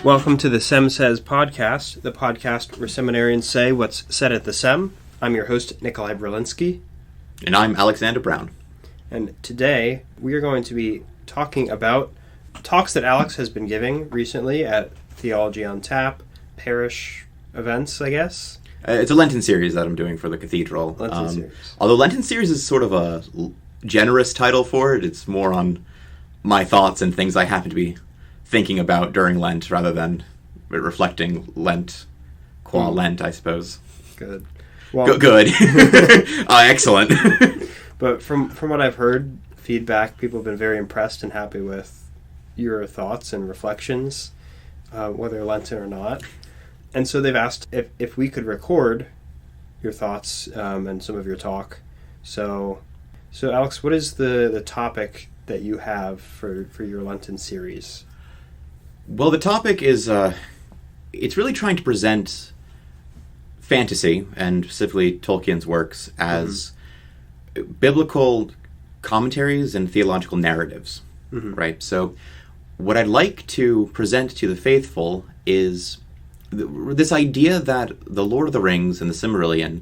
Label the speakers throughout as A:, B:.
A: Welcome to the Sem Says podcast, the podcast where seminarians say what's said at the Sem. I'm your host, Nikolai.
B: And I'm Alexander Brown.
A: And today we are going to be talking about talks that Alex has been giving recently at Theology on Tap, parish events, I guess.
B: It's a Lenten series that I'm doing for the cathedral. Although Lenten series is sort of a generous title for it. It's more on my thoughts and things I happen to be thinking about during Lent rather than reflecting Lent qua Lent, I suppose.
A: Good.
B: Well, good. Excellent.
A: But from what I've heard, feedback, people have been very impressed and happy with your thoughts and reflections, whether Lenten or not. And so they've asked if we could record your thoughts and some of your talk. So Alex, what is the topic that you have for your Lenten series?
B: Well, the topic is, it's really trying to present fantasy, and specifically Tolkien's works, as biblical commentaries and theological narratives, right? So what I'd like to present to the faithful is this idea that the Lord of the Rings and the Silmarillion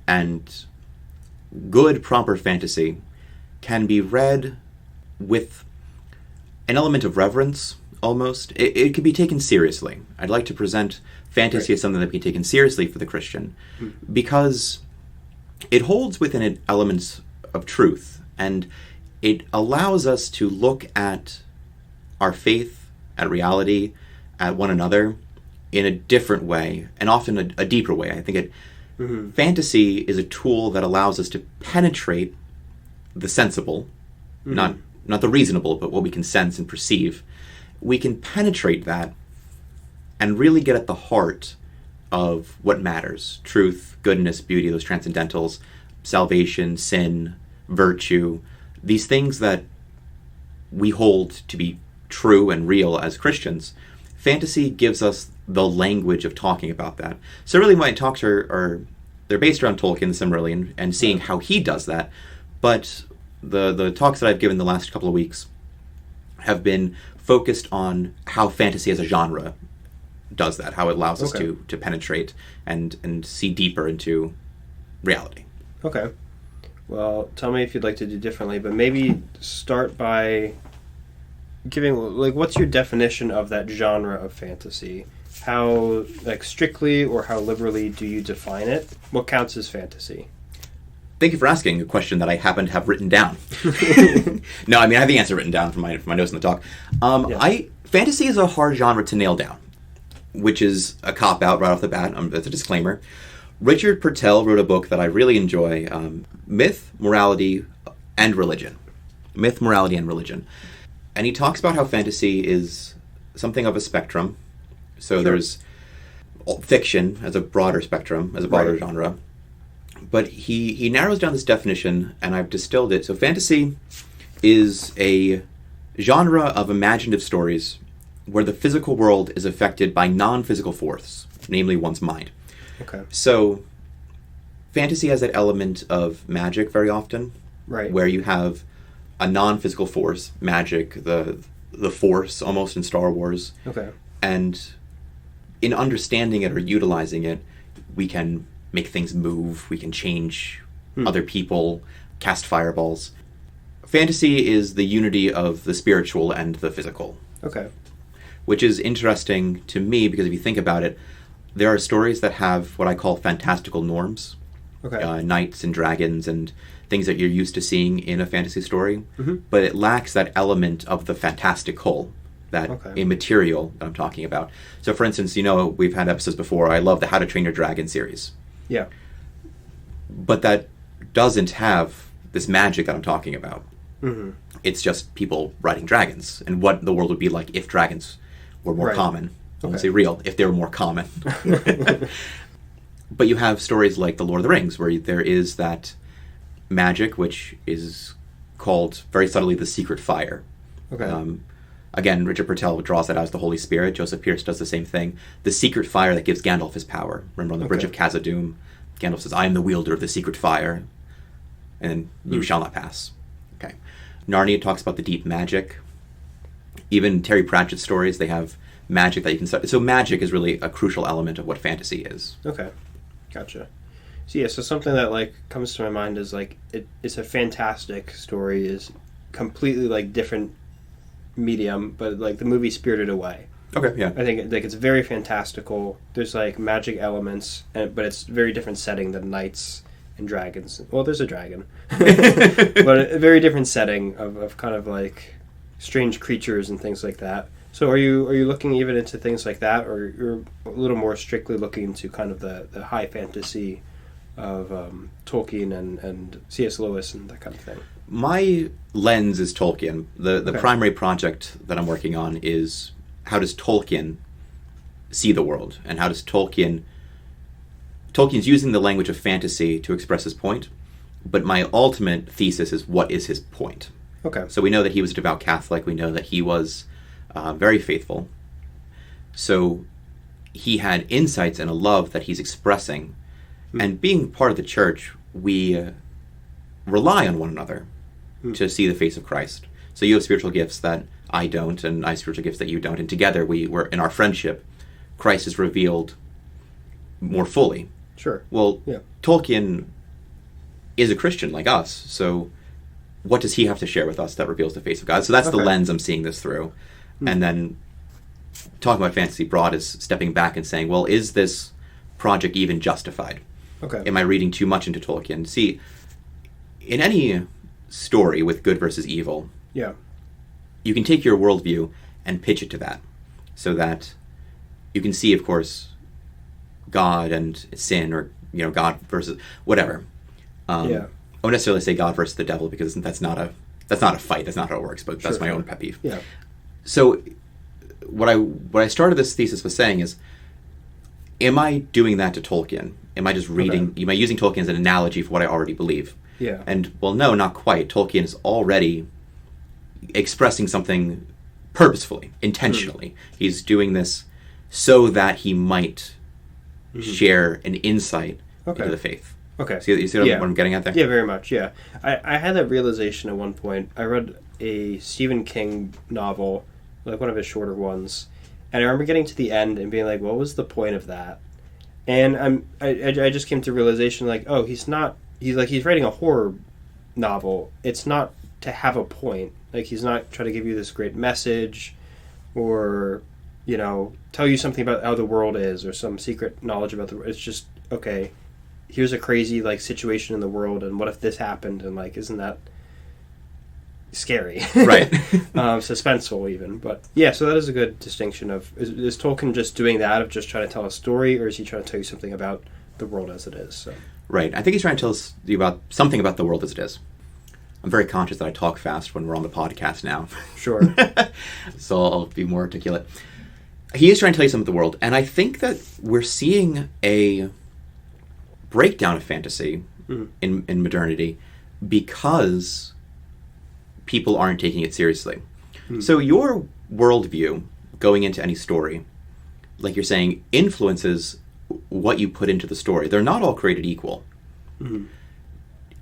B: and good, proper fantasy can be read with an element of reverence, almost. It can be taken seriously. I'd like to present fantasy as something that can be taken seriously for the Christian, because it holds within it elements of truth, and it allows us to look at our faith, at reality, at one another, in a different way, and often a deeper way. I think fantasy is a tool that allows us to penetrate the sensible, not the reasonable, but what we can sense and perceive. We can penetrate that and really get at the heart of what matters: truth, goodness, beauty, those transcendentals, salvation, sin, virtue, these things that we hold to be true and real as Christians. Fantasy gives us the language of talking about that. So really my talks are they're based around Tolkien, the Silmarillion, and seeing how he does that. But the talks that I've given the last couple of weeks have been focused on how fantasy as a genre does that, how it allows us to penetrate and see deeper into reality. Okay.
A: Well, tell me if you'd like to do differently, but maybe start by giving, what's your definition of that genre of fantasy? How, strictly or how liberally do you define it? What counts as fantasy?
B: Thank you for asking a question that I happen to have written down. No, I mean, I have the answer written down from my notes in the talk. Fantasy is a hard genre to nail down, which is a cop-out right off the bat. That's a disclaimer. Richard Purtell wrote a book that I really enjoy, Myth, Morality, and Religion. Myth, Morality, and Religion. And he talks about how fantasy is something of a spectrum. So there's fiction as a broader spectrum, as a broader genre. But he narrows down this definition, and I've distilled it. So fantasy is a genre of imaginative stories where the physical world is affected by non-physical force, namely one's mind.
A: Okay.
B: So fantasy has that element of magic very often, where you have a non-physical force, magic, the Force, almost in Star Wars.
A: Okay.
B: And in understanding it or utilizing it, we can make things move, we can change other people, cast fireballs. Fantasy is the unity of the spiritual and the physical.
A: Okay.
B: Which is interesting to me because if you think about it, there are stories that have what I call fantastical norms.
A: Okay.
B: Knights and dragons and things that you're used to seeing in a fantasy story. But it lacks that element of the fantastical, that immaterial that I'm talking about. So for instance, we've had episodes before, I love the How to Train Your Dragon series.
A: Yeah.
B: But that doesn't have this magic that I'm talking about. It's just people riding dragons and what the world would be like if dragons were more common. I won't say real, if they were more common. But you have stories like The Lord of the Rings, where there is that magic, which is called very subtly the secret fire.
A: Okay.
B: Again, Richard Purtell draws that out as the Holy Spirit. Joseph Pierce does the same thing. The secret fire that gives Gandalf his power. Remember on the Bridge of Khazad-dûm, Gandalf says, I am the wielder of the secret fire, and you shall not pass. Okay. Narnia talks about the deep magic. Even Terry Pratchett's stories, they have magic that you can start. So magic is really a crucial element of what fantasy is.
A: Okay, gotcha. So yeah, so something that like comes to my mind is like it's a fantastic story, is completely like different medium, but like the movie Spirited Away.
B: Okay, yeah.
A: I think like it's very fantastical. There's like magic elements, but it's a very different setting than knights and dragons. Well, there's a dragon, but a very different setting of kind of like strange creatures and things like that. So are you looking even into things like that, or you're a little more strictly looking into kind of the high fantasy of Tolkien and C.S. Lewis and that kind of thing?
B: My lens is Tolkien. The
A: Okay.
B: primary project that I'm working on is how does Tolkien see the world, and how does Tolkien's using the language of fantasy to express his point, but my ultimate thesis is what is his point.
A: Okay.
B: So we know that he was a devout Catholic. We know that he was very faithful. So he had insights and a love that he's expressing. And being part of the church, we rely on one another to see the face of Christ. So you have spiritual gifts that I don't, and I have spiritual gifts that you don't. And together we're in our friendship, Christ is revealed more fully.
A: Sure.
B: Well,
A: Yeah.
B: Tolkien is a Christian like us, so what does he have to share with us that reveals the face of God? So that's the
A: Okay.
B: lens I'm seeing this through. And then talking about fantasy broad is stepping back and saying, well, is this project even justified?
A: Okay.
B: Am I reading too much into Tolkien? See, in any story with good versus evil,
A: Yeah.
B: you can take your worldview and pitch it to that, so that you can see, of course, God and sin, or God versus whatever.
A: Yeah.
B: I won't necessarily say God versus the devil, because that's not a fight. That's not how it works. But that's my own pet peeve.
A: Yeah.
B: So what I started this thesis with saying is, am I doing that to Tolkien? Am I just reading? Am I using Tolkien as an analogy for what I already believe?
A: Yeah.
B: And well, no, not quite. Tolkien is already expressing something purposefully, intentionally. He's doing this so that he might share an insight into the faith.
A: Okay.
B: You see what I'm getting at there?
A: Yeah, very much, yeah. I had that realization at one point. I read a Stephen King novel, like one of his shorter ones, and I remember getting to the end and being like, what was the point of that? And I just came to realization, like, oh, he's writing a horror novel. It's not to have a point. Like, he's not trying to give you this great message or, tell you something about how the world is or some secret knowledge about the world. It's just, okay, here's a crazy, like, situation in the world, and what if this happened? And, like, isn't that scary?
B: Right.
A: Suspenseful, even. But, yeah, so that is a good distinction of, is Tolkien just doing that, of just trying to tell a story, or is he trying to tell you something about the world as it is? So.
B: Right. I think he's trying to tell us about something about the world as it is. I'm very conscious that I talk fast when we're on the podcast now.
A: Sure.
B: So I'll be more articulate. He is trying to tell you something about the world, and I think that we're seeing a breakdown of fantasy in modernity because people aren't taking it seriously. So your worldview going into any story, like you're saying, influences what you put into the story. They're not all created equal.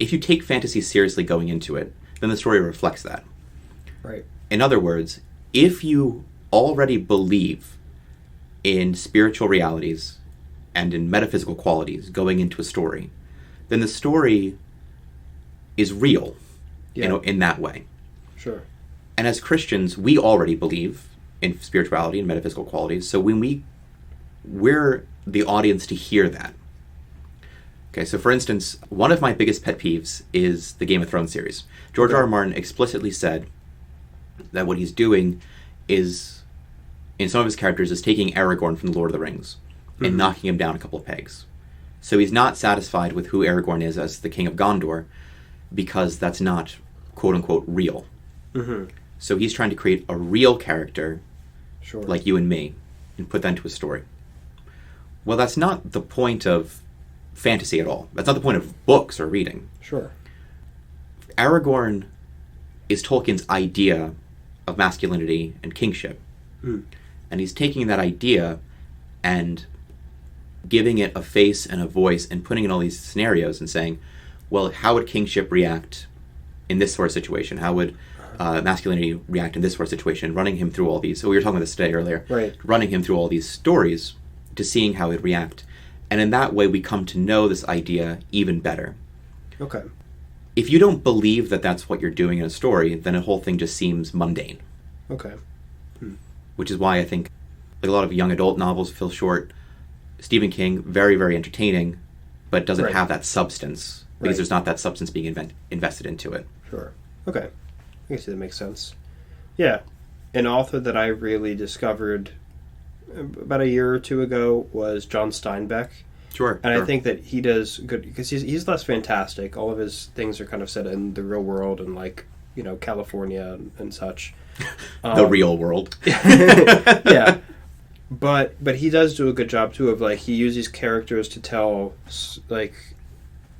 B: If you take fantasy seriously going into it, then the story reflects that.
A: Right.
B: In other words, if you already believe in spiritual realities and in metaphysical qualities going into a story, then the story is real, in that way.
A: Sure.
B: And as Christians, we already believe in spirituality and metaphysical qualities, so when we're the audience to hear that. Okay, so for instance, one of my biggest pet peeves is the Game of Thrones series. George R. R. Martin explicitly said that what he's doing is, in some of his characters, is taking Aragorn from The Lord of the Rings and knocking him down a couple of pegs. So he's not satisfied with who Aragorn is as the King of Gondor, because that's not, quote-unquote, real. So he's trying to create a real character, like you and me, and put that into a story. Well, that's not the point of fantasy at all. That's not the point of books or reading.
A: Sure.
B: Aragorn is Tolkien's idea of masculinity and kingship. And he's taking that idea and giving it a face and a voice and putting in all these scenarios and saying, well, how would kingship react in this sort of situation? How would masculinity react in this sort of situation, running him through all these. So we were talking about this today earlier.
A: Right.
B: Running him through all these stories to seeing how he'd react. And in that way, we come to know this idea even better.
A: Okay.
B: If you don't believe that that's what you're doing in a story, then the whole thing just seems mundane.
A: Okay.
B: Which is why I think like a lot of young adult novels feel short. Stephen King, very, very entertaining, but doesn't have that substance because there's not that substance being invested into it.
A: Sure. Okay. I can see that makes sense. Yeah. An author that I really discovered about a year or two ago was John Steinbeck.
B: Sure.
A: And I think that he does good because he's less fantastic. All of his things are kind of set in the real world and like, California and such.
B: The real world.
A: Yeah. But he does do a good job too of like he uses characters to tell like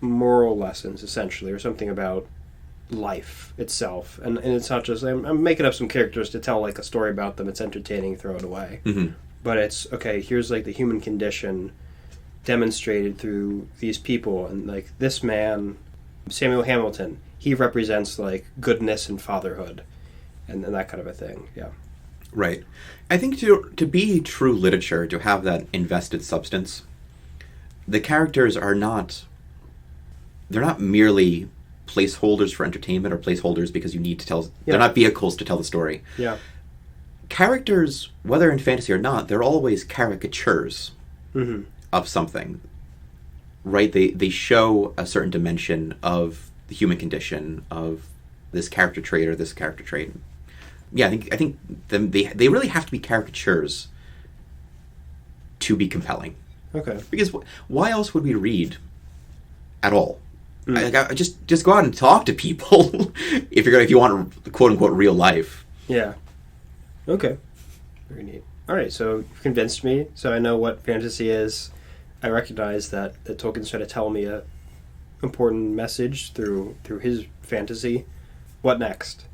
A: moral lessons essentially or something about life itself, and it's not just I'm making up some characters to tell like a story about them. It's entertaining, throw it away.
B: Mm-hmm.
A: But it's okay. Here's like the human condition demonstrated through these people, and like this man, Samuel Hamilton, he represents like goodness and fatherhood, and that kind of a thing. Yeah.
B: Right. I think to be true literature, to have that invested substance, the characters are not. They're not merely placeholders for entertainment or placeholders because you need to tell. Yeah. They're not vehicles to tell the story.
A: Yeah.
B: Characters, whether in fantasy or not, they're always caricatures of something. Right? They show a certain dimension of the human condition, of this character trait or this character trait. Yeah, I think they really have to be caricatures to be compelling.
A: Okay.
B: Because why else would we read at all? Just go out and talk to people if you want quote unquote real life.
A: Yeah. Okay. Very neat. All right, so you've convinced me. So I know what fantasy is. I recognize that Tolkien's trying to tell me a important message through his fantasy. What next?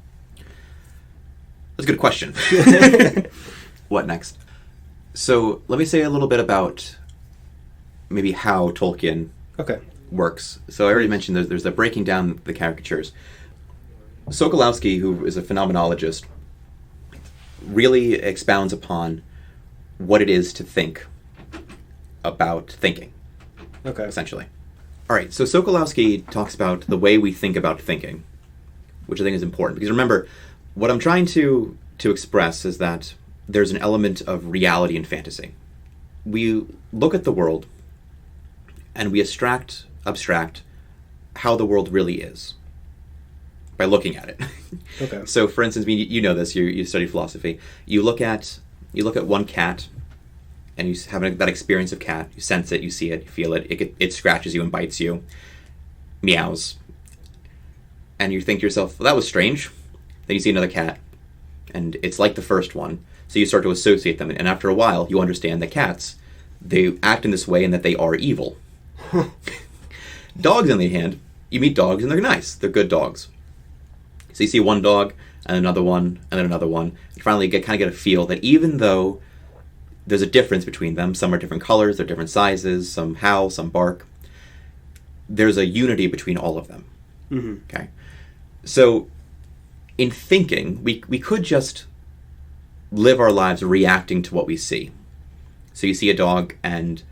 B: That's a good question. What next? So let me say a little bit about maybe how Tolkien works. So I already mentioned there's the breaking down the caricatures. Sokolowski, who is a phenomenologist, really expounds upon what it is to think about thinking.
A: Okay.
B: Essentially. All right, so Sokolowski talks about the way we think about thinking, which I think is important. Because remember, what I'm trying to express is that there's an element of reality in fantasy. We look at the world and we abstract how the world really is by looking at it.
A: Okay.
B: So, for instance, you know this. You study philosophy. You look at one cat, and you have that experience of cat. You sense it, you see it, you feel it. It scratches you and bites you, meows, and you think to yourself, "Well, that was strange." Then you see another cat, and it's like the first one. So you start to associate them, and after a while, you understand that cats, they act in this way and that they are evil. Dogs, on the other hand, you meet dogs and they're nice. They're good dogs. So you see one dog, and another one, and then another one. You finally get a feel that even though there's a difference between them, some are different colors, they're different sizes, some howl, some bark, there's a unity between all of them. Mm-hmm. Okay? So in thinking, we could just live our lives reacting to what we see. So you see a dog, and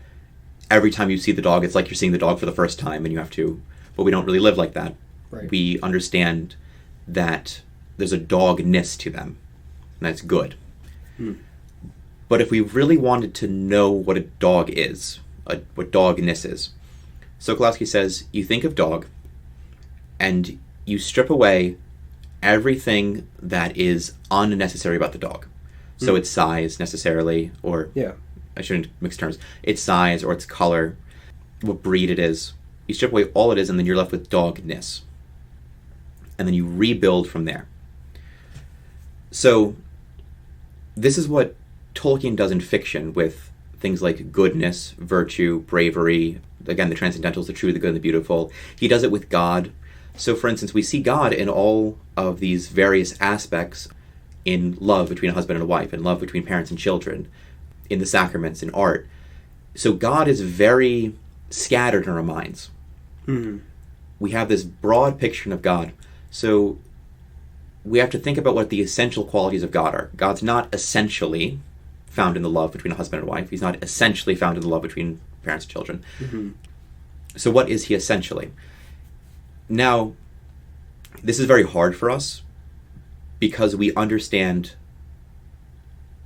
B: every time you see the dog, it's like you're seeing the dog for the first time, and you have to... But we don't really live like that.
A: Right.
B: We understand that there's a dogness to them, and that's good. But if we really wanted to know what a dog is, what dogness is, Sokolowski says, you think of dog, and you strip away everything that is unnecessary about the dog. So its size, necessarily, or...
A: Yeah.
B: I shouldn't mix terms. Its size or its color, what breed it is. You strip away all it is, and then you're left with dogness. And then you rebuild from there. So, this is what Tolkien does in fiction with things like goodness, virtue, bravery, again, the transcendentals, the true, the good, and the beautiful. He does it with God. So, for instance, we see God in all of these various aspects, in love between a husband and a wife, in love between parents and children, in the sacraments, in art. So God is very scattered in our minds. Mm-hmm. We have this broad picture of God. So we have to think about what the essential qualities of God are. God's not essentially found in the love between a husband and wife. He's not essentially found in the love between parents and children. Mm-hmm. So what is he essentially? Now, this is very hard for us because we understand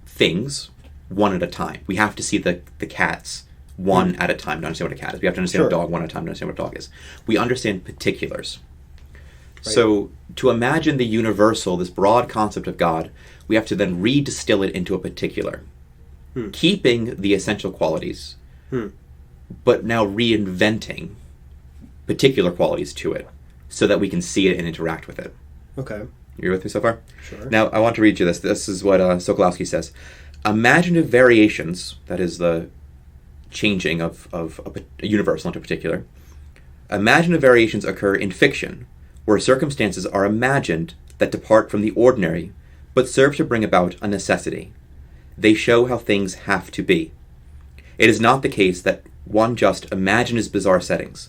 B: things one at a time. We have to see the cats one at a time to understand what a cat is. We have to understand a dog one at a time to understand what a dog is. We understand particulars. Right. So to imagine the universal, this broad concept of God, we have to then redistill it into a particular, keeping the essential qualities, but now reinventing particular qualities to it so that we can see it and interact with it.
A: Okay.
B: You're with me so far?
A: Sure.
B: Now, I want to read you this. This is what Sokolowski says. Imaginative variations, that is the changing of a universal into a particular, imaginative variations occur in fiction, where circumstances are imagined that depart from the ordinary, but serve to bring about a necessity. They show how things have to be. It is not the case that one just imagines bizarre settings.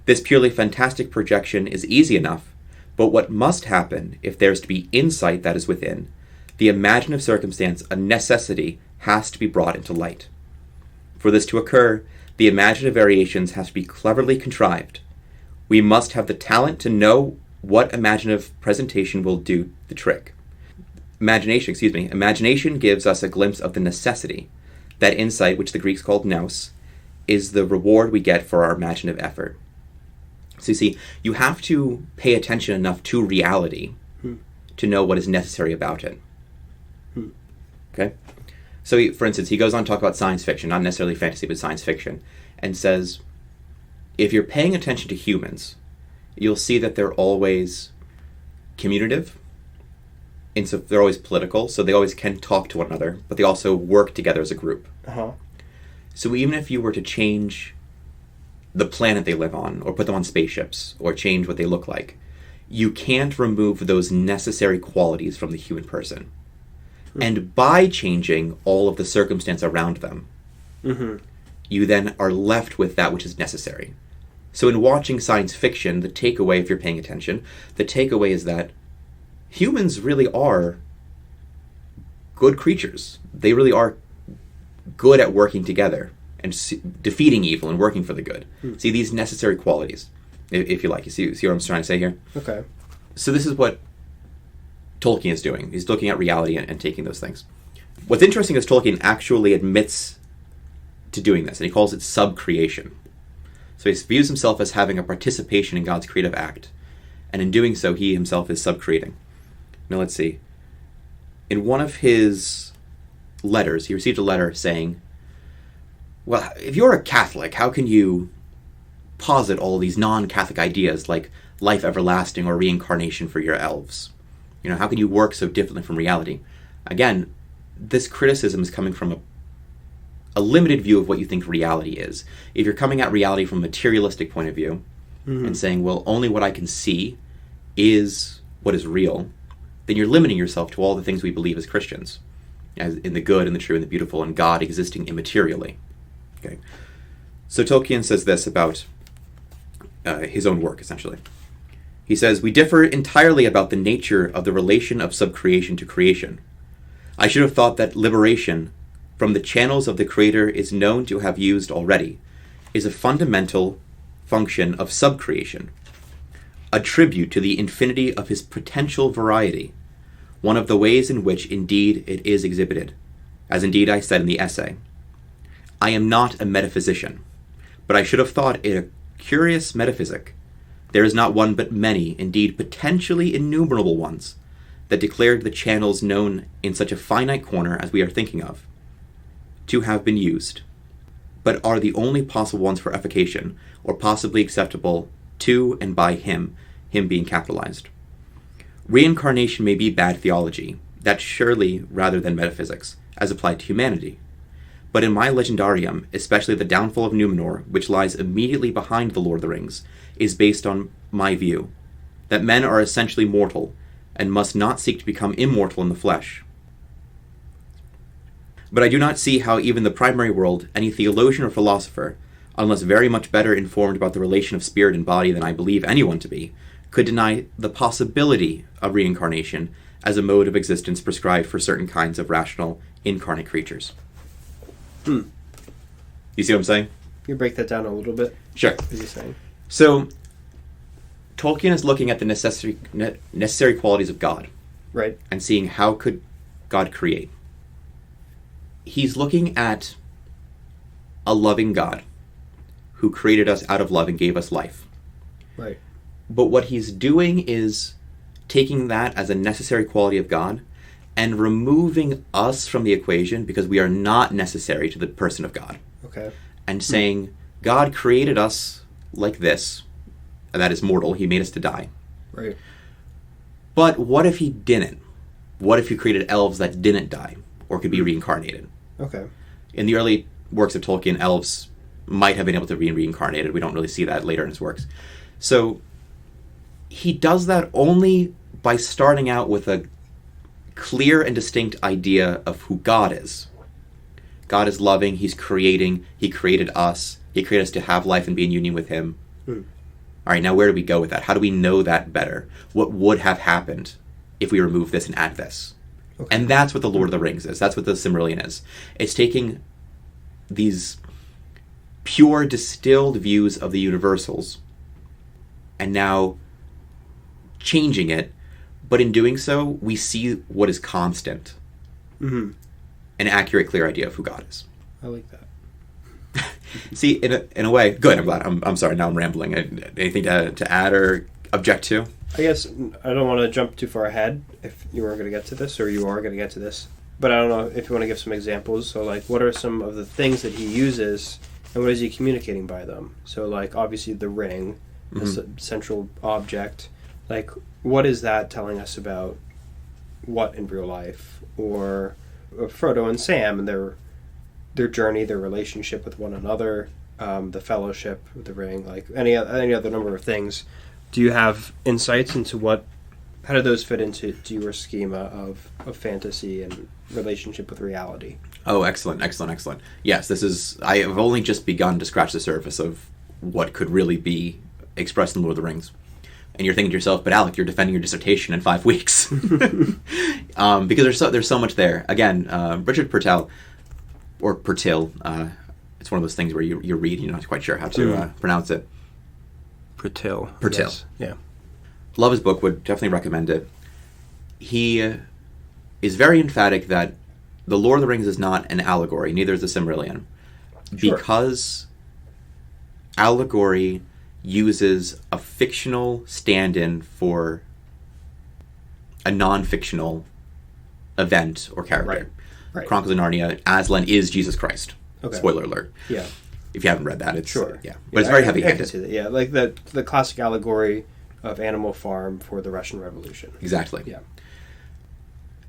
B: This purely fantastic projection is easy enough, but what must happen if there is to be insight that is within, the imaginative circumstance, a necessity, has to be brought into light. For this to occur, the imaginative variations have to be cleverly contrived. We must have the talent to know what imaginative presentation will do the trick. Imagination gives us a glimpse of the necessity. That insight, which the Greeks called nous, is the reward we get for our imaginative effort. So you see, you have to pay attention enough to reality to know what is necessary about it. Okay? So, for instance, he goes on to talk about science fiction, not necessarily fantasy, but science fiction, and says, if you're paying attention to humans, you'll see that they're always commutative, and so they're always political, so they always can talk to one another, but they also work together as a group. Uh-huh. So even if you were to change the planet they live on, or put them on spaceships, or change what they look like, you can't remove those necessary qualities from the human person. And by changing all of the circumstance around them, you then are left with that which is necessary. So in watching science fiction, the takeaway, if you're paying attention, the takeaway is that humans really are good creatures. They really are good at working together and defeating evil and working for the good. See, these necessary qualities, if you like. You see what I'm trying to say here?
A: Okay.
B: So this is what Tolkien is doing. He's looking at reality and taking those things. What's interesting is Tolkien actually admits to doing this, and he calls it subcreation. So he views himself as having a participation in God's creative act, and in doing so, he himself is subcreating. Now let's see. In one of his letters, he received a letter saying, well, if you're a Catholic, how can you posit all these non-Catholic ideas like life everlasting or reincarnation for your elves? You know, how can you work so differently from reality? Again, this criticism is coming from a limited view of what you think reality is. If you're coming at reality from a materialistic point of view and saying, well, only what I can see is what is real, then you're limiting yourself to all the things we believe as Christians, as in the good and the true and the beautiful, and God existing immaterially. Okay, so Tolkien says this about his own work, essentially. He says, we differ entirely about the nature of the relation of subcreation to creation. I should have thought that liberation from the channels of the Creator is known to have used already, is a fundamental function of subcreation, a tribute to the infinity of his potential variety, one of the ways in which indeed it is exhibited, as indeed I said in the essay. I am not a metaphysician, but I should have thought it a curious metaphysic. There is not one but many, indeed potentially innumerable ones, that declared the channels known in such a finite corner as we are thinking of, to have been used, but are the only possible ones for effication, or possibly acceptable to and by him being capitalized. Reincarnation may be bad theology, that surely rather than metaphysics, as applied to humanity. But in my legendarium, especially the downfall of Numenor, which lies immediately behind the Lord of the Rings, is based on my view, that men are essentially mortal, and must not seek to become immortal in the flesh. But I do not see how even the primary world, any theologian or philosopher, unless very much better informed about the relation of spirit and body than I believe anyone to be, could deny the possibility of reincarnation as a mode of existence prescribed for certain kinds of rational incarnate creatures. You see what I'm saying?
A: Can you break that down a little bit?
B: Sure.
A: What are you saying?
B: So, Tolkien is looking at the necessary qualities of God.
A: Right.
B: And seeing how could God create. He's looking at a loving God who created us out of love and gave us life.
A: Right.
B: But what he's doing is taking that as a necessary quality of God and removing us from the equation because we are not necessary to the person of God.
A: Okay.
B: And saying, God created us like this, and that is mortal. He made us to die.
A: Right.
B: But what if he didn't? What if he created elves that didn't die or could be reincarnated?
A: Okay.
B: In the early works of Tolkien, elves might have been able to be reincarnated. We don't really see that later in his works. So he does that only by starting out with a clear and distinct idea of who God is. God is loving, he's creating, he created us, he created us to have life and be in union with him. All right, now where do we go with that? How do we know that better? What would have happened if we remove this and add this? Okay. And that's what the Lord of the Rings is. That's what the Silmarillion is. It's taking these pure, distilled views of the universals and now changing it, but in doing so, we see what is constant. An accurate, clear idea of who God is.
A: I like that.
B: See, in a way, good. I'm glad. I'm sorry. Now I'm rambling. Anything to add or object to?
A: I guess I don't want to jump too far ahead. If you were going to get to this, or you are going to get to this, but I don't know if you want to give some examples. So, like, what are some of the things that he uses, and what is he communicating by them? So, like, obviously the ring, the central object. Like, what is that telling us about what in real life, or Frodo and Sam and their journey, their relationship with one another, the fellowship with the ring, like any other number of things. Do you have insights into how do those fit into your schema of fantasy and relationship with reality?
B: Oh, excellent. Yes, I have only just begun to scratch the surface of what could really be expressed in Lord of the Rings. And you're thinking to yourself, but Alec, you're defending your dissertation in 5 weeks. Because there's so much there. Again, Richard Purtell, or Purtill, it's one of those things where you read and you're not quite sure how to pronounce it.
A: Purtill.
B: Yes.
A: Yeah.
B: Love his book, would definitely recommend it. He is very emphatic that the Lord of the Rings is not an allegory, neither is the Silmarillion.
A: Sure.
B: Because allegory uses a fictional stand-in for a non-fictional event or character.
A: Right.
B: Chronicles of Narnia, Aslan is Jesus Christ.
A: Okay.
B: Spoiler alert.
A: Yeah.
B: If you haven't read that, it's
A: sure.
B: Yeah, but it's very heavy-handed.
A: I can see that. Yeah, like the classic allegory of Animal Farm for the Russian Revolution.
B: Exactly.
A: Yeah.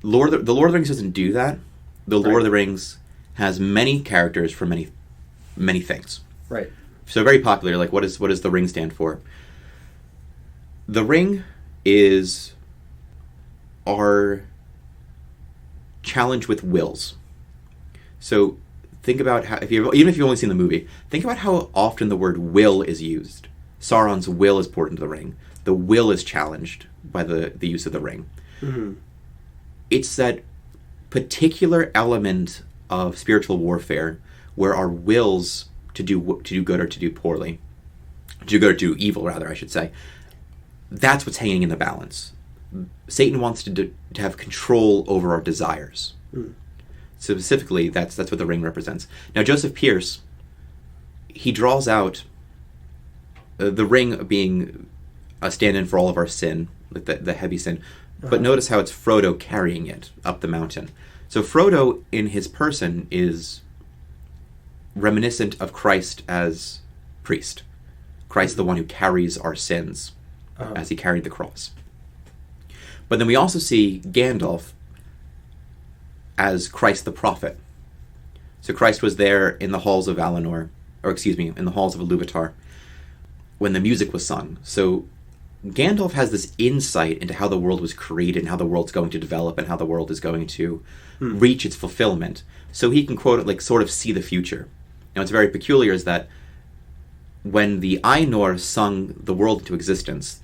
B: The Lord of the Rings doesn't do that. The Lord of the Rings has many characters for many things.
A: Right.
B: So very popular. Like, what does the ring stand for? The ring is our challenge with wills. So think about how, even if you've only seen the movie, think about how often the word will is used. Sauron's will is poured into the ring. The will is challenged by the use of the ring. It's that particular element of spiritual warfare where our wills to do good or to do poorly, to do good or to do evil, rather, I should say, that's what's hanging in the balance. Satan wants to have control over our desires. Specifically, that's what the ring represents. Now, Joseph Pierce, he draws out the ring being a stand-in for all of our sin, like the heavy sin. But notice how it's Frodo carrying it up the mountain. So Frodo, in his person, is reminiscent of Christ as priest. Christ, the one who carries our sins, as he carried the cross. But then we also see Gandalf as Christ the prophet. So Christ was there in the halls of Valinor, in the halls of Iluvatar, when the music was sung. So Gandalf has this insight into how the world was created and how the world's going to develop and how the world is going to reach its fulfillment. So he can, quote it, like, sort of see the future. Now, what's very peculiar is that when the Ainur sung the world into existence,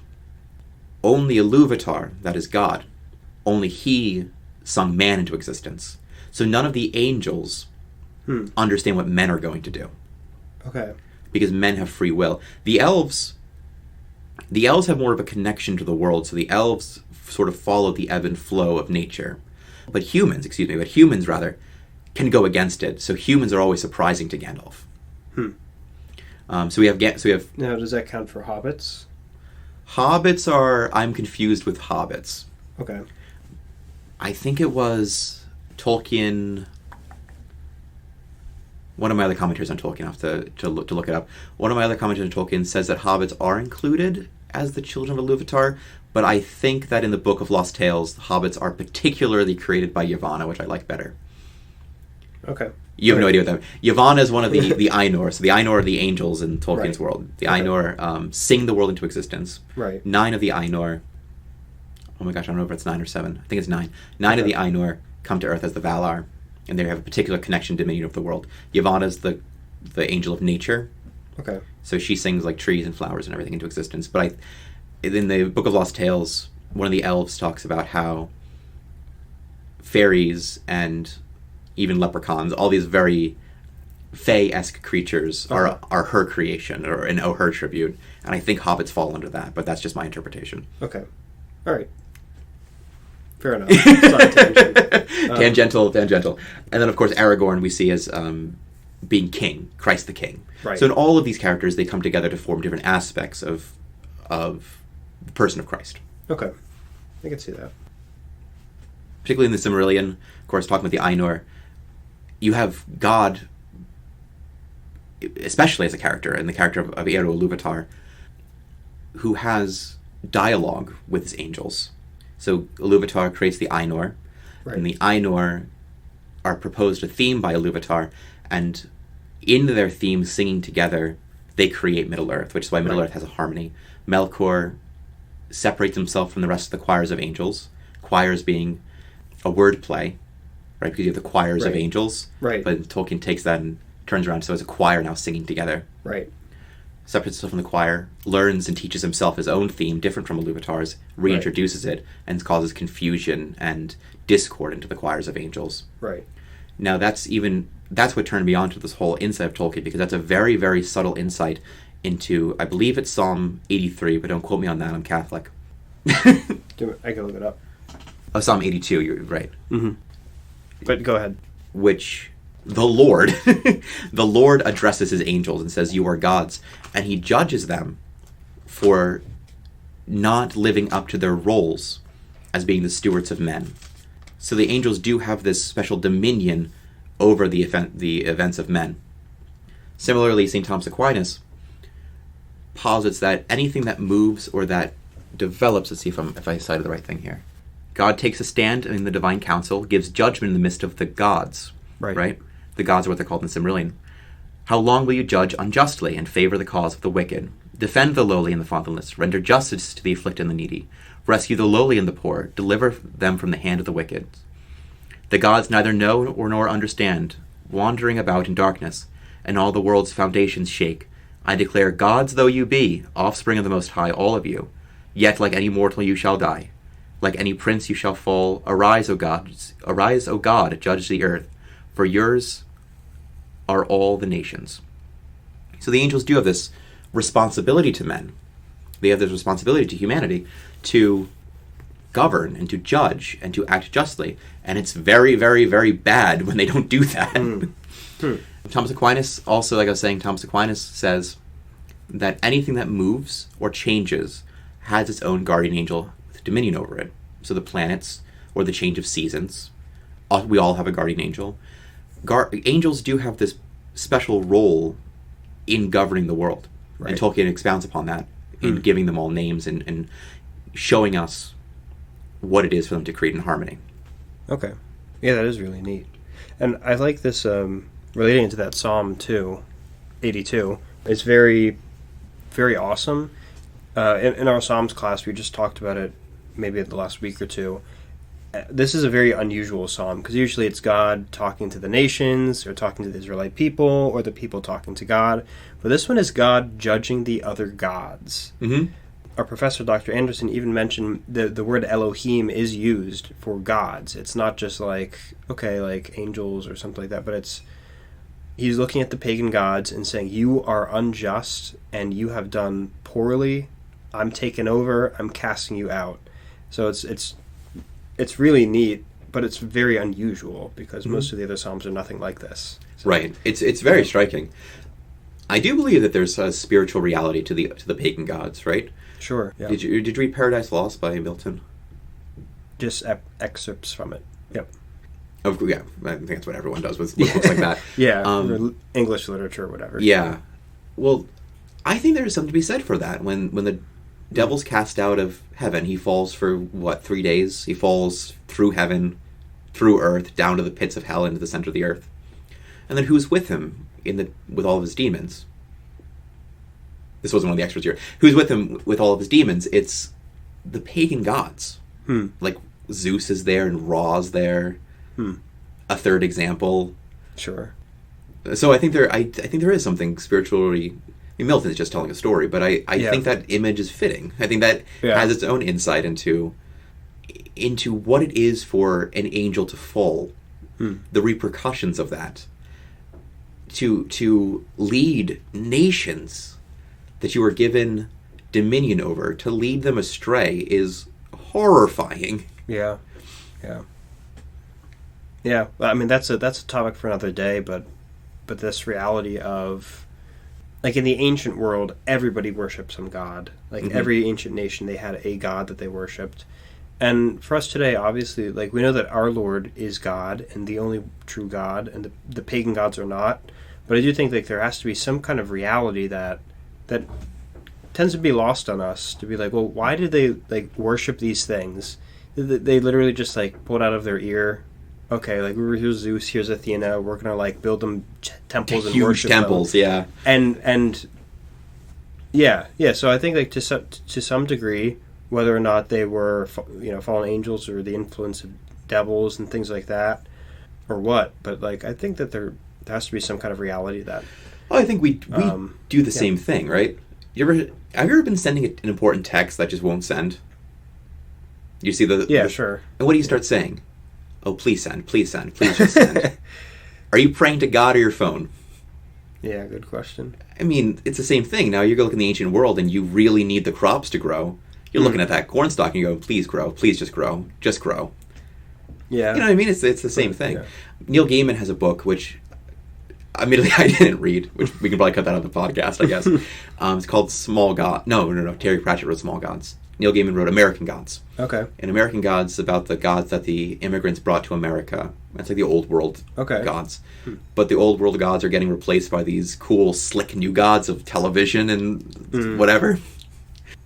B: only Iluvatar, that is God, only he sung man into existence. So none of the angels understand what men are going to do.
A: Okay.
B: Because men have free will. The elves have more of a connection to the world, so the elves sort of follow the ebb and flow of nature. But humans can go against it. So humans are always surprising to Gandalf. So we have
A: Now, does that count for hobbits?
B: Hobbits I'm confused with hobbits.
A: Okay.
B: I think it was Tolkien. One of my other commentators on Tolkien, I have to look it up. One of my other commentators on Tolkien says that hobbits are included as the children of Iluvatar, but I think that in the Book of Lost Tales, the hobbits are particularly created by Yavanna, which I like better.
A: Okay.
B: You have no idea what that means. Yavanna is one of the Ainur. So the Ainur are the angels in Tolkien's world. The Ainur sing the world into existence.
A: Right.
B: 9 of the Ainur... Oh my gosh, I don't know if it's 9 or 7. I think it's 9. 9 of the Ainur come to Earth as the Valar, and they have a particular connection to dominion of the world. Yavanna is the angel of nature.
A: Okay.
B: So she sings like trees and flowers and everything into existence. But in the Book of Lost Tales, one of the elves talks about how fairies and even leprechauns, all these very fae-esque creatures are her creation, or an her tribute. And I think hobbits fall under that, but that's just my interpretation.
A: Okay. All right. Fair enough. Sorry,
B: tangential. And then, of course, Aragorn we see as being king, Christ the King.
A: Right.
B: So in all of these characters, they come together to form different aspects of the person of Christ.
A: Okay. I can see that.
B: Particularly in the Silmarillion, of course, talking about the Ainur, you have God, especially as a character, in the character of Eru Iluvatar, who has dialogue with his angels. So Iluvatar creates the Ainur, and the Ainur are proposed a theme by Iluvatar, and in their theme, singing together, they create Middle-earth, which is why Middle-earth has a harmony. Melkor separates himself from the rest of the choirs of angels, choirs being a word play, right? Because you have the choirs of angels,
A: right? But
B: Tolkien takes that and turns around, so it's a choir now singing together.
A: Right.
B: Separates himself from the choir, learns and teaches himself his own theme, different from Iluvatar's, reintroduces it, and causes confusion and discord into the choirs of angels.
A: Right.
B: Now that's what turned me on to this whole insight of Tolkien, because that's a very, very subtle insight into, I believe it's Psalm 83, but don't quote me on that, I'm Catholic.
A: I can look it up.
B: Oh, Psalm 82, you're right.
A: Mm-hmm. But go ahead.
B: Which the Lord, the Lord addresses his angels and says, "You are gods," and he judges them for not living up to their roles as being the stewards of men. So the angels do have this special dominion over the events of men. Similarly, St. Thomas Aquinas posits that anything that moves or that develops, let's see if I cited the right thing here. God takes a stand in the divine council, gives judgment in the midst of the gods. Right? The gods are what they're called in the Silmarillion. How long will you judge unjustly and favor the cause of the wicked? Defend the lowly and the fatherless. Render justice to the afflicted and the needy. Rescue the lowly and the poor. Deliver them from the hand of the wicked. The gods neither know nor understand, wandering about in darkness, and all the world's foundations shake. I declare, gods though you be, offspring of the Most High, all of you, yet like any mortal you shall die. Like any prince you shall fall. Arise, O God, judge the earth, for yours are all the nations. So the angels do have this responsibility to men. They have this responsibility to humanity to govern and to judge and to act justly. And it's very, very, very bad when they don't do that. Thomas Aquinas, also, like I was saying, Thomas Aquinas says that anything that moves or changes has its own guardian angel with dominion over it. So the planets or the change of seasons, we all have a guardian angel. Angels do have this special role in governing the world. Right. And Tolkien expounds upon that in giving them all names and showing us what it is for them to create in harmony.
A: Okay. Yeah, that is really neat. And I like this, relating to that Psalm 82. It's very, very awesome. In our Psalms class, we just talked about it maybe the last week or two. This is a very unusual psalm, because usually it's God talking to the nations, or talking to the Israelite people, or the people talking to God. But this one is God judging the other gods.
B: Mm-hmm.
A: our professor, Dr. Anderson, even mentioned the word Elohim is used for gods. It's not just like, okay, like angels or something like that, but he's looking at the pagan gods and saying, you are unjust and you have done poorly. I'm taking over. I'm casting you out. So it's really neat, but it's very unusual because most of the other psalms are nothing like this. So,
B: right. It's very striking. I do believe that there's a spiritual reality to the pagan gods, right?
A: Sure. Yeah.
B: Did you read Paradise Lost by Milton?
A: Just excerpts from it. Yep.
B: Yeah, I think that's what everyone does with books like that.
A: Yeah, English literature or whatever.
B: Yeah. Well, I think there is something to be said for that. When the devil's cast out of heaven, he falls for, 3 days? He falls through heaven, through earth, down to the pits of hell, into the center of the earth. And then who's with him with all of his demons? This wasn't one of the extras here. Who's with him with all of his demons? It's the pagan gods. Like Zeus is there and Ra's there. A third example.
A: Sure.
B: So I think there is something spiritually. I mean, Milton is just telling a story, but I think that image is fitting. I think that has its own insight into what it is for an angel to fall, the repercussions of that, to lead nations that you are given dominion over, to lead them astray is horrifying.
A: Yeah. I mean, that's a topic for another day, but this reality of, like, in the ancient world, everybody worshipped some god. Like, every ancient nation, they had a god that they worshipped. And for us today, obviously, like, we know that our Lord is God and the only true God, and the pagan gods are not. But I do think, like, there has to be some kind of reality that tends to be lost on us, to be like, well, why did they, like, worship these things? They literally just, like, pulled out of their ear, okay, like, here's Zeus, here's Athena, we're gonna, like, build them temples and worship
B: temples,
A: them.
B: yeah.
A: And so I think, like, to some degree, whether or not they were, fallen angels or the influence of devils and things like that, or what, but, like, I think that there has to be some kind of reality to that.
B: Oh, I think we do the same thing, right? Have you ever been sending an important text that just won't send? You see
A: sure.
B: And what do you start saying? Oh, please send, please just send. Are you praying to God or your phone?
A: Yeah, good question.
B: I mean, it's the same thing. Now you go look in the ancient world and you really need the crops to grow. You're looking at that corn stalk and you go, please grow, please just grow. Yeah. You know what I mean? It's the same thing. Yeah. Neil Gaiman has a book, which admittedly I didn't read, which we can probably cut that out of the podcast, I guess. It's called Small God. No. Terry Pratchett wrote Small Gods. Neil Gaiman wrote American Gods.
A: Okay.
B: And American Gods about the gods that the immigrants brought to America. That's like the old world gods. But the old world gods are getting replaced by these cool, slick new gods of television and whatever.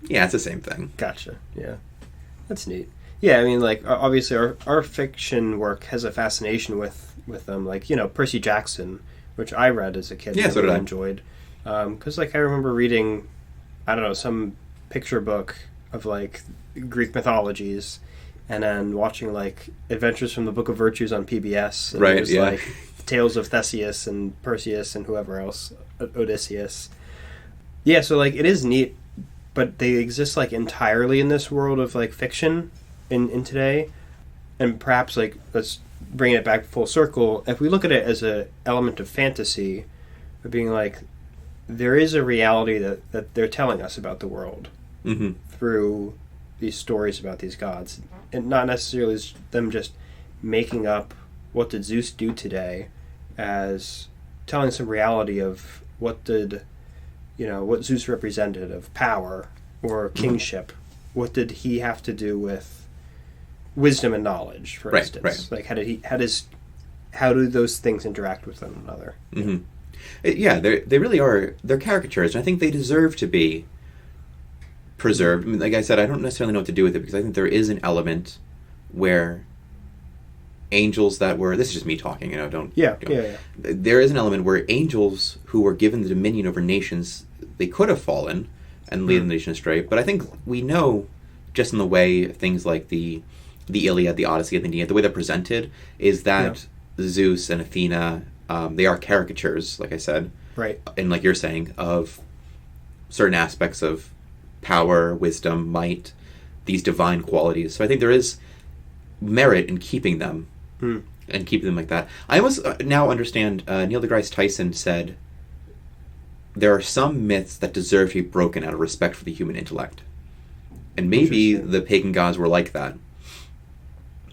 B: Yeah, it's the same thing.
A: Gotcha. Yeah. That's neat. Yeah, I mean, like, obviously our fiction work has a fascination with them. Like, Percy Jackson, which I read as a kid.
B: Yeah, so did I.
A: Enjoyed. Because, like, I remember reading, I don't know, some picture book of, like, Greek mythologies, and then watching, like, Adventures from the Book of Virtues on PBS. And
B: right, yeah.
A: Like, tales of Theseus and Perseus and whoever else, Odysseus. Yeah, so, like, it is neat, but they exist, like, entirely in this world of, like, fiction in today. And perhaps, like, let's bring it back full circle. If we look at it as an element of fantasy, of being like, there is a reality that they're telling us about the world through these stories about these gods. And not necessarily them just making up what did Zeus do today, as telling some reality of what Zeus represented of power or kingship. What did he have to do with wisdom and knowledge, for instance? Like, how do those things interact with one another?
B: Yeah, they really are. They're caricatures, and I think they deserve to be preserved. I mean, like I said, I don't necessarily know what to do with it, because I think there is an element where angels that were... This is just me talking, Yeah. There is an element where angels who were given the dominion over nations, they could have fallen and lead the nation astray. But I think we know, just in the way things like the Iliad, the Odyssey, and the Aeneid, the way they're presented, is that Zeus and Athena, they are caricatures, like I said.
A: Right.
B: And like you're saying, of certain aspects of power, wisdom, might, these divine qualities. So I think there is merit in keeping them and keeping them like that. I almost now understand, Neil deGrasse Tyson said, there are some myths that deserve to be broken out of respect for the human intellect. And maybe the pagan gods were like that.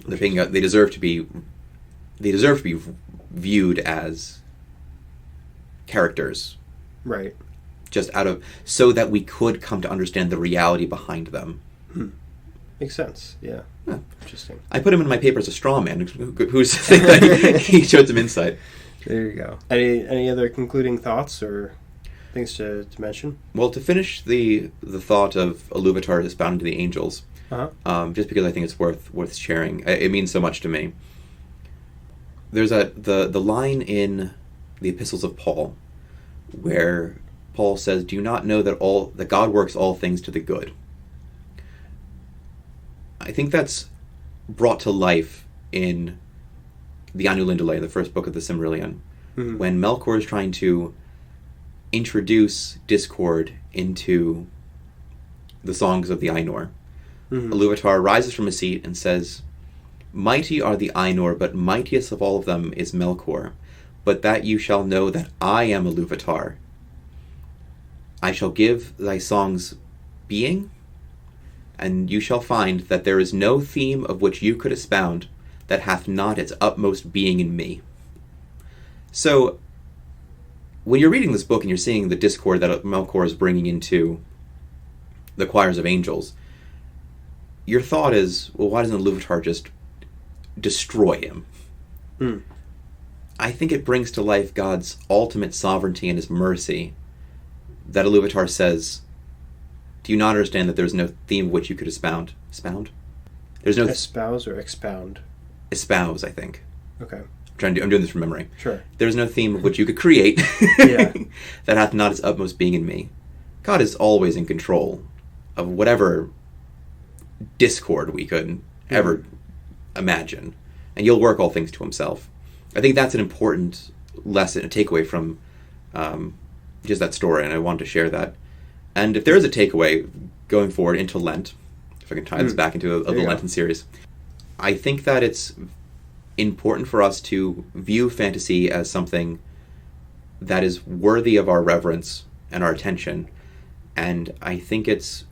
B: The pagan gods, they deserve to be viewed as characters.
A: Right.
B: Just so that we could come to understand the reality behind them.
A: Makes sense. Yeah.
B: Huh.
A: Interesting.
B: I put him in my paper as a straw man. Who's saying that he showed some insight.
A: There you go. Any other concluding thoughts or things to mention?
B: Well, to finish the thought of Iluvatar is bound to the angels, just because I think it's worth sharing. It means so much to me. There's the line in the epistles of Paul where Paul says, "Do you not know that God works all things to the good?" I think that's brought to life in the Anu Lindale, the first book of the Silmarillion, when Melkor is trying to introduce discord into the songs of the Ainur. Iluvatar rises from his seat and says, "Mighty are the Ainur, but mightiest of all of them is Melkor. But that you shall know that I am Iluvatar. I shall give thy songs being, and you shall find that there is no theme of which you could expound that hath not its utmost being in me." So, when you're reading this book and you're seeing the discord that Melkor is bringing into the choirs of angels, your thought is, well, why doesn't Iluvatar just destroy him? I think it brings to life God's ultimate sovereignty and his mercy that Iluvatar says, do you not understand that there's no theme which you could expound? Expound? There's no...
A: Espouse or expound?
B: Espouse, I think.
A: Okay.
B: I'm doing this from memory.
A: Sure.
B: There's no theme of which you could create that hath not its utmost being in me. God is always in control of whatever discord we could ever imagine. And he'll work all things to himself. I think that's an important lesson, a takeaway from just that story, and I wanted to share that. And if there is a takeaway going forward into Lent, if I can tie this back into the Lenten series, I think that it's important for us to view fantasy as something that is worthy of our reverence and our attention. And I think it's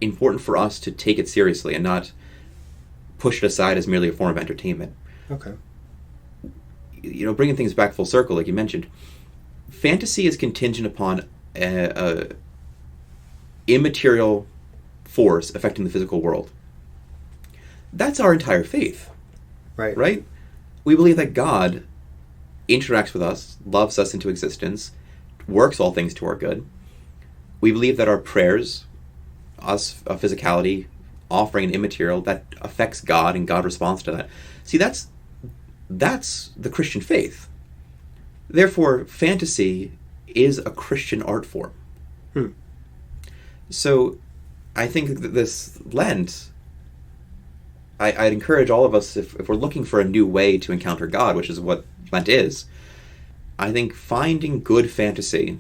B: important for us to take it seriously and not push it aside as merely a form of entertainment.
A: Okay.
B: You know, bringing things back full circle, like you mentioned, fantasy is contingent upon a immaterial force affecting the physical world. That's our entire faith. Right? We believe that God interacts with us, loves us into existence, works all things to our good. We believe that our prayers, us, a physicality, offering an immaterial, that affects God, and God responds to that. See, that's the Christian faith. Therefore, fantasy is a Christian art form. So, I think that this Lent, I'd encourage all of us, if we're looking for a new way to encounter God, which is what Lent is, I think finding good fantasy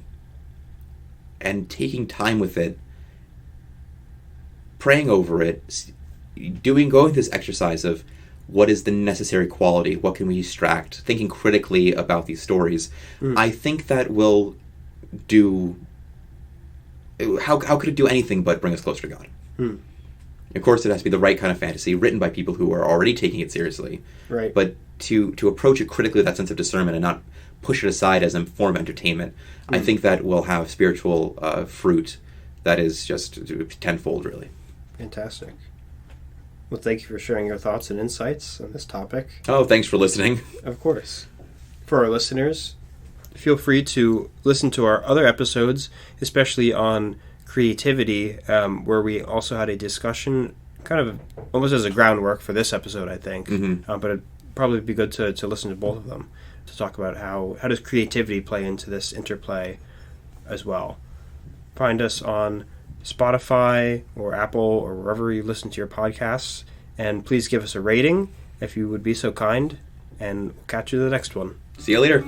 B: and taking time with it, praying over it, going through this exercise of what is the necessary quality, what can we extract, thinking critically about these stories, I think that will do... How could it do anything but bring us closer to God? Of course, it has to be the right kind of fantasy, written by people who are already taking it seriously.
A: Right.
B: But to approach it critically with that sense of discernment and not push it aside as a form of entertainment, I think that will have spiritual fruit that is just tenfold, really.
A: Fantastic. Well, thank you for sharing your thoughts and insights on this topic.
B: Oh, thanks for listening.
A: Of course. For our listeners, feel free to listen to our other episodes, especially on creativity, where we also had a discussion, kind of almost as a groundwork for this episode, I think. But it'd probably be good to listen to both of them to talk about how does creativity play into this interplay as well. Find us on Spotify or Apple or wherever you listen to your podcasts, and please give us a rating if you would be so kind, and we'll catch you in the next one.
B: See you later.